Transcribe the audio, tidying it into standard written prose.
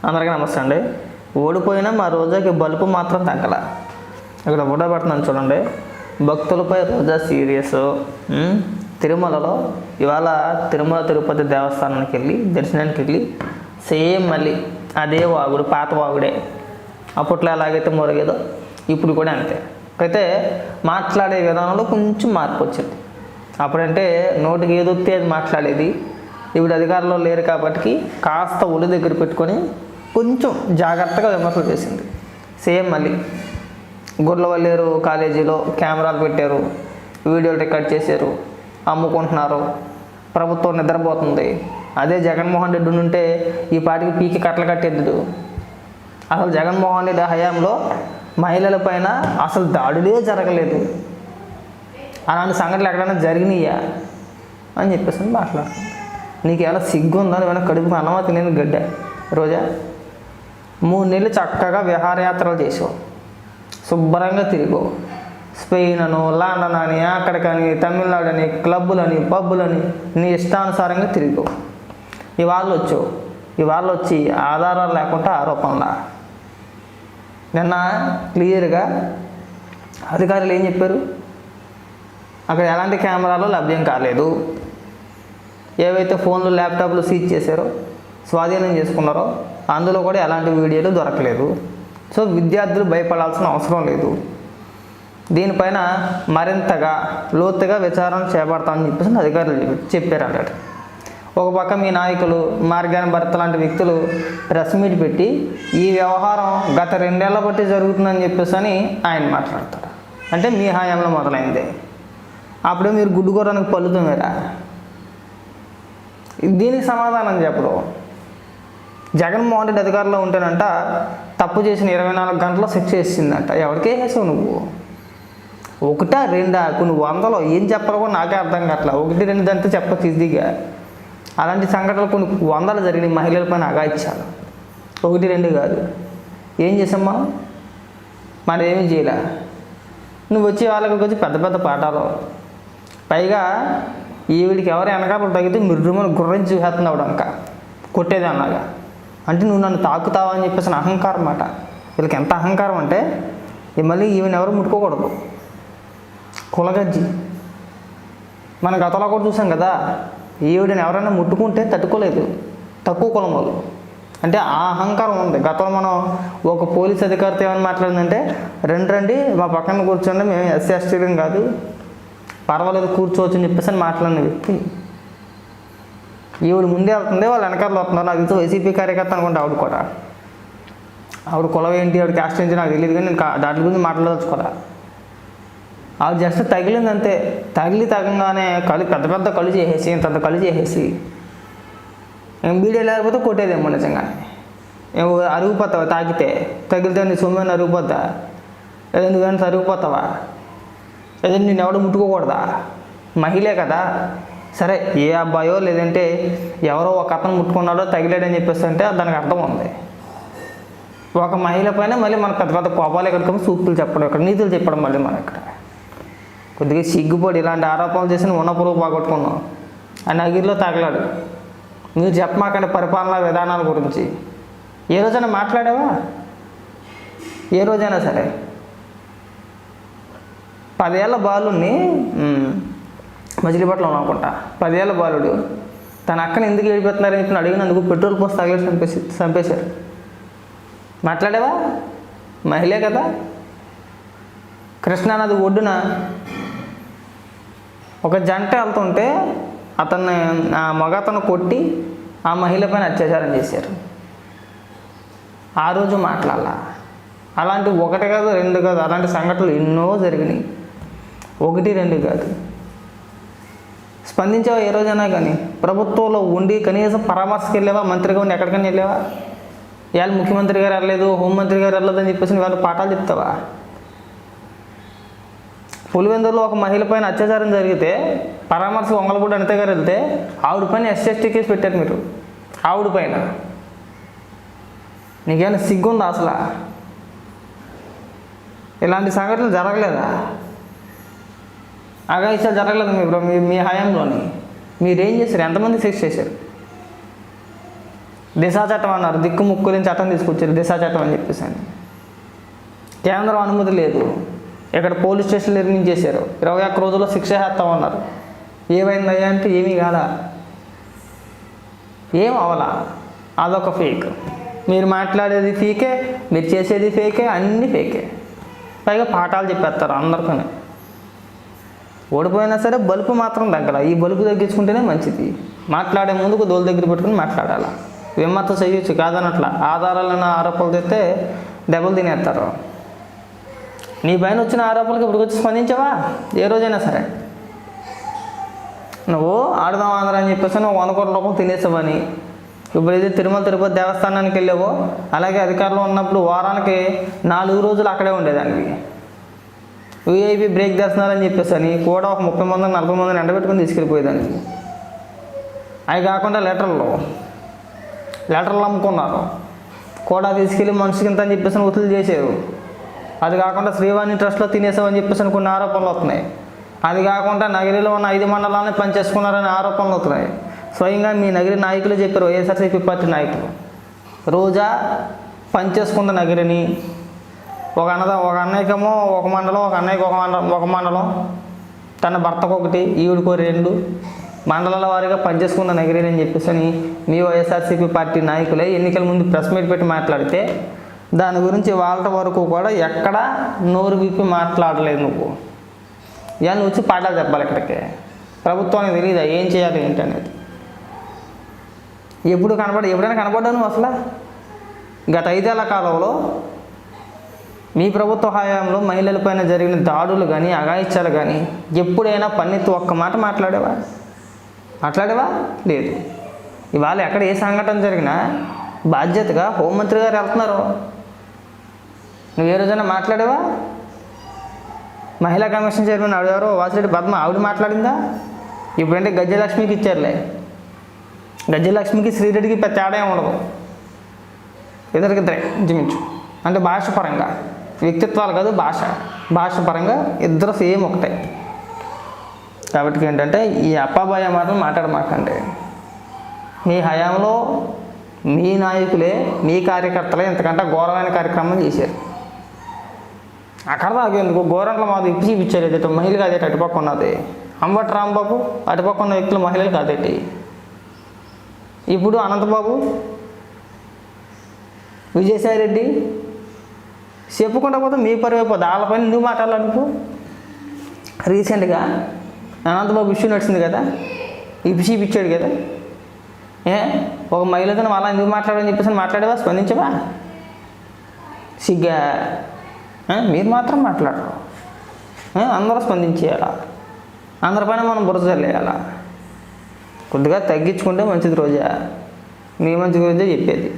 అందరికీ నమస్తే అండి. ఓడిపోయినా మా రోజాకి బలుపు మాత్రం తగ్గల. ఇక్కడ ఫోటో పెడుతున్నాను చూడండి. భక్తులపై రోజా సీరియస్. తిరుమలలో ఇవాళ తిరుమల తిరుపతి దేవస్థానానికి వెళ్ళి దర్శనానికి వెళ్ళి సేమ్ మళ్ళీ అదే వాగుడు, పాత వాగుడే. అప్పట్లో ఎలాగైతే మొరగేదో ఇప్పుడు కూడా అంతే. అయితే మాట్లాడే విధానంలో కొంచెం మార్పు వచ్చింది. అప్పుడంటే నోటికి ఏదొస్తే అది మాట్లాడేది. ఇప్పుడు అధికారంలో లేరు కాబట్టి కాస్త ఒళ్ళు దగ్గర పెట్టుకొని కొంచెం జాగ్రత్తగా విమర్శలు చేసింది. సేమ్ మళ్ళీ గుర్లవల్లేరు కాలేజీలో కెమెరాలు పెట్టారు, వీడియోలు రికార్డ్ చేశారు, అమ్ముకుంటున్నారు, ప్రభుత్వం నిద్రపోతుంది. అదే జగన్మోహన్ రెడ్డి ఉంటే ఈ పాటికి పీకి కట్టలు కట్టేద్దుడు. అసలు జగన్మోహన్ రెడ్డి హయాంలో మహిళల పైన అసలు దాడులే జరగలేదు. అలాంటి సంఘటనలు ఎక్కడైనా జరిగినాయా అని చెప్పేసి మాట్లాడుతుంది. నీకు ఏమైనా సిగ్గు ఉందా? ఏమైనా కడుపు అన్నమా తినేది గడ్డ రోజా? 3 నెలలు చక్కగా విహారయాత్రలు చేసావు, శుభ్రంగా తిరిగావు. స్పెయిన్ అని, లండన్ అని, అక్కడికని, తమిళనాడు అని, క్లబ్బులని, పబ్బులని నీ ఇష్టానుసారంగా తిరిగావు. ఇవాళ వచ్చి ఆధారాలు లేకుండా ఆరోపణలా. నిన్న క్లియర్గా అధికారులు ఏం చెప్పారు? అక్కడ ఎలాంటి కెమెరాలు లభ్యం కాలేదు. ఏవైతే ఫోన్లు, ల్యాప్టాప్లు సీజ్ చేశారో, స్వాధీనం చేసుకున్నారో అందులో కూడా ఎలాంటి వీడియోలు దొరకలేదు. సో విద్యార్థులు భయపడాల్సిన అవసరం లేదు. దీనిపైన మరింతగా లోతుగా విచారణ చేపడతామని చెప్పేసి అధికారులు చెప్పారు అన్నట్టు. ఒక పక్క మీ నాయకులు మార్గాన్ భరత్ లాంటి వ్యక్తులు ప్రెస్ మీట్ పెట్టి ఈ వ్యవహారం గత 2 ఏళ్ల బట్టి జరుగుతుందని చెప్పేసి అని ఆయన మాట్లాడతారు. అంటే మీ హయాంలో మొదలైంది. అప్పుడే మీరు గుడ్డుగోరానికి పలుతున్నారా? దీనికి సమాధానం చెప్పడం. జగన్మోహన్ రెడ్డి అధికారంలో ఉంటేనంట తప్పు చేసిన 24 గంటల్లో శిక్ష వేసిందంట. ఎవరికే వేసావు నువ్వు? 1, 2 కొన్ని 100లో ఏం చెప్పాలో కూడా నాకే అర్థం కావట్లా. 1, 2 అంతా చెప్పక ఈజీగా. అలాంటి సంఘటనలు కొన్ని 100 జరిగినాయి. మహిళల పైన అగాయిచ్చాను. 1, 2 కాదు. ఏం చేసాం మనం ఏమీ చేయలే. నువ్వు వచ్చి వాళ్ళకి వచ్చి పెద్ద పెద్ద పాఠాలు. పైగా ఈవిడికి ఎవరు వెనకాల తగ్గితే మిర్రుమని గుర్రం చూసేస్తున్నావు అంక కొట్టేది అన్నాగా. అంటే నువ్వు నన్ను తాకుతావా అని చెప్పేసి అహంకారం అన్నమాట. వీళ్ళకి ఎంత అహంకారం అంటే మళ్ళీ ఈవెన్ ఎవరు ముట్టుకోకూడదు. కులగజ్జి మన గతంలో కూడా చూసాం కదా. ఈవిడని ఎవరైనా ముట్టుకుంటే తట్టుకోలేదు, తక్కువ కులం వాళ్ళు. అంటే ఆ అహంకారం ఉంది. గతంలో మనం ఒక పోలీస్ అధికారితో ఏమని మాట్లాడిందంటే, రండి మా పక్కన కూర్చోండి, మేము ఎస్సీ ఎస్టీలం కాదు, పర్వాలేదు కూర్చోవచ్చు అని చెప్పేసి అని మాట్లాడిన వ్యక్తి. ఈవిడ ముందే వెళ్తుంది, వాళ్ళు వెనకాల వస్తున్నారు. నాకు తెలిసి వైసీపీ కార్యకర్త అనుకుంటే ఆవిడ కూడా. ఆవిడ కులం ఏంటి, ఆవిడ క్యాస్ట్ ఏంటి నాకు తెలియదు, కానీ నేను దాని గురించి మాట్లాడదలుచుకోరా. ఆవిడ జస్ట్ తగిలింది అంతే. తగంగానే పెద్ద పెద్ద కళ్ళు చేసేసి, ఇంత కళ్ళు చేసేసి వీడియో లేకపోతే కొట్టేదేమో నిజంగా. అరిగిపోతావా? తగిలితే నీ సొమ్మైనా అరిగిపోద్దా? లేదా నువ్వేనా అరిగిపోతావా? లేదా నేను ఎవడు ముట్టుకోకూడదా? మహిళే కదా. సరే, ఏ అబ్బాయో లేదంటే ఎవరో ఒక అతను ముట్టుకున్నాడో తగిలాడని చెప్పేసి అంటే దానికి అర్థం ఉంది. ఒక మహిళ పైన మళ్ళీ మన పెద్ద పెద్ద కోపాలు ఎక్కడికి సూక్తులు చెప్పడం, ఇక్కడ నీతులు చెప్పడం. మళ్ళీ మనం ఇక్కడ కొద్దిగా సిగ్గుపడి ఇలాంటి ఆరోపణలు చేసి ఉన్న పురుగు బాగొట్టుకున్నాం. ఆయన అగిరిలో తగలాడు. మీరు చెప్పమాకండి పరిపాలనా విధానాల గురించి. ఏ రోజైనా మాట్లాడావా? ఏ రోజైనా సరే 10 ఏళ్ల బాలుని మజిలీపట్నం అనుకుంటా, 10 ఏళ్ల బాలుడు తన అక్కని ఎందుకు ఏడిపోతున్నారని చెప్పి అడిగినందుకు పెట్రోల్ పోసి తగిలేసి చంపేశారు. మాట్లాడావా? మహిళే కదా. కృష్ణానది ఒడ్డున ఒక జంట వెళ్తుంటే అతన్ని మగతను కొట్టి ఆ మహిళ పైన అత్యాచారం చేశారు. ఆ రోజు మాట్లాడాల. అలాంటి 1 కాదు 2 కాదు, అలాంటి సంఘటనలు ఎన్నో జరిగినాయి. 1, 2 కాదు. స్పందించావా ఏ రోజైనా? కానీ ప్రభుత్వంలో ఉండి కనీసం పరామర్శకు వెళ్ళావా? మంత్రిగా ఉండి ఎక్కడికైనా వెళ్ళావా? ఇవాళ ముఖ్యమంత్రి గారు వెళ్ళలేదు, హోంమంత్రి గారు వెళ్ళలేదు అని చెప్పేసి వాళ్ళు పాఠాలు చెప్తావా? పులివెందులో ఒక మహిళ పైన అత్యాచారం జరిగితే పరామర్శ వంగలపూడి అనిత గారు వెళ్తే ఆవిడ పైన ఎస్టీ కేసు పెట్టారు మీరు. ఆవిడ పైన నీకేమైనా సిగ్గుందా అసలు? ఇలాంటి సంఘటనలు జరగలేదా? అగాయిత్యాలు జరగలేదు మీ హయాంలోని. మీరేం చేశారు? ఎంతమంది శిక్ష చేశారు? దిశా చట్టం అన్నారు, దిక్కు ముక్కులేని చట్టం తీసుకొచ్చారు దిశా చట్టం అని చెప్పేసి అని. కేంద్రం అనుమతి లేదు, ఇక్కడ పోలీస్ స్టేషన్లు నిర్మించేశారు, 21 రోజుల్లో శిక్ష వేస్తామన్నారు. ఏమైందయ్యా అంటే ఏమీ కాదా, ఏం అవలా. అదొక ఫేక్. మీరు మాట్లాడేది ఫేకే, మీరు చేసేది ఫేకే, అన్నీ ఫేకే. పైగా పాఠాలు చెప్పేస్తారు అందరికీ. ఓడిపోయినా సరే బలుపు మాత్రం తగ్గల. ఈ బలుపు తగ్గించుకుంటేనే మంచిది. మాట్లాడే ముందుకు దోలు దగ్గర పెట్టుకుని మాట్లాడాలి. విమర్శ చేయొచ్చు కాదనట్లా, ఆధారాలను ఆరోపణలు తెస్తే దెబ్బలు తినేస్తారు. నీ పైన వచ్చిన ఆరోపణలకు ఇప్పుడు వచ్చి స్పందించావా ఏ రోజైనా సరే? నువ్వు ఆడదాం ఆంధ్ర అని చెప్పేసి నువ్వు 100 కోట్ల రూపాయలు తినేసావని, ఇప్పుడు ఇది తిరుమల తిరుపతి దేవస్థానానికి వెళ్ళావో అలాగే అధికారంలో ఉన్నప్పుడు వారానికి 4 రోజులు అక్కడే ఉండేదానికి. విఐపి బ్రేక్ దర్శనాలు అని చెప్పేసి అని కూడా ఒక 30 మంది 40 మందిని ఎండబెట్టుకుని తీసుకెళ్ళిపోయేదానికి. అవి కాకుండా లెటర్లు అమ్ముకున్నారు, కూడా తీసుకెళ్ళి మనిషికి ఇంత అని చెప్పేసి వసూలు చేశారు. అది కాకుండా శ్రీవాణి ట్రస్ట్లో తినేసామని చెప్పేసి కొన్ని ఆరోపణలు వస్తున్నాయి. అది కాకుండా నగరిలో ఉన్న 5 మండలాన్ని పనిచేసుకున్నారనే ఆరోపణలు వస్తున్నాయి. స్వయంగా మీ నగరి నాయకులు చెప్పారు, వైఎస్ఆర్సీపీ పార్టీ నాయకులు. రోజా పనిచేసుకున్న నగరిని ఒక అన్నయ్యకేమో ఒక మండలం, ఒక అన్నయ్యకి ఒక మండలం, తన భర్తకు ఒకటి, ఈవిడికో 2 మండలాల వారీగా పనిచేసుకున్న నగరిని అని చెప్పేసి అని మీ వైఎస్ఆర్సీపీ పార్టీ నాయకులే ఎన్నికల ముందు ప్రెస్ మీట్ పెట్టి మాట్లాడితే దాని గురించి వాళ్ళ వరకు కూడా ఎక్కడా నోరు విప్పి మాట్లాడలేదు. నువ్వు ఇవన్నీ వచ్చి పాఠాలు చెప్పాలి ఇక్కడికి. ప్రభుత్వానికి తెలియదా ఏం చేయాలి ఏంటి అనేది? ఎప్పుడైనా కనపడ్డావు నువ్వు అసలు? గత 5 ఏళ్ల కాలంలో మీ ప్రభుత్వ హయాంలో మహిళలపైన జరిగిన దాడులు కానీ అఘాయిత్యాలు కానీ ఎప్పుడైనా పన్నెత్తి ఒక్క మాట మాట్లాడేవా? లేదు. ఇవాళ ఎక్కడ ఏ సంఘటన జరిగినా బాధ్యతగా హోంమంత్రి గారు వెళ్తున్నారు. నువ్వు ఏ రోజైనా మాట్లాడేవా? మహిళా కమిషన్ చైర్మన్ ఎవరో వాసిరెడ్డి పద్మ, ఆవిడ మాట్లాడిందా? ఇప్పుడంటే గజ్జలక్ష్మికి ఇచ్చారులే. గజ్జలక్ష్మికి శ్రీరెడ్డికి పెద్ద తేడా ఏమి ఉండదు, ఇద్దరికిద్దరే ఇంచుమించు. అంటే భాష పరంగా, వ్యక్తిత్వాలు కాదు భాష పరంగా ఇద్దరు సేమ్ ఒకటే. కాబట్టి ఏంటంటే ఈ అప్పాబాయ మాటలు మాట్లాడమాకండి. మీ హయాంలో మీ నాయకులే, మీ కార్యకర్తలే ఇంతకంటే ఘోరమైన కార్యక్రమం చేశారు. అక్కడ దాకా ఎందుకు గోరంట్ల మాది ఇప్పించారు. ఏదైతే మహిళలు కాదేటి అటుపక్క ఉన్నది, అంబటి రాంబాబు అటుపక్క ఉన్న వ్యక్తులు మహిళలు కాదేటి. ఇప్పుడు అనంతబాబు, విజయసాయిరెడ్డి చెప్పుకుంటా పోతే మీ పరివైపోద్ది. వాళ్ళపైన నువ్వు మాట్లాడాలనుకో. రీసెంట్గా అనంతబాబు ఇష్యూ నడిచింది కదా, ఇప్పించాడు కదా, ఒక మహిళతో అలా ఎందుకు మాట్లాడని చెప్పేసి మాట్లాడేవా? స్పందించవా? సిగ్గా? మీరు మాత్రం మాట్లాడరు, అందరూ స్పందించేయాలా, అందరిపైన మనం బురద చల్లేయాలా. కొద్దిగా తగ్గించుకుంటే మంచిది రోజా, మీ మంచి గురించే చెప్పేది.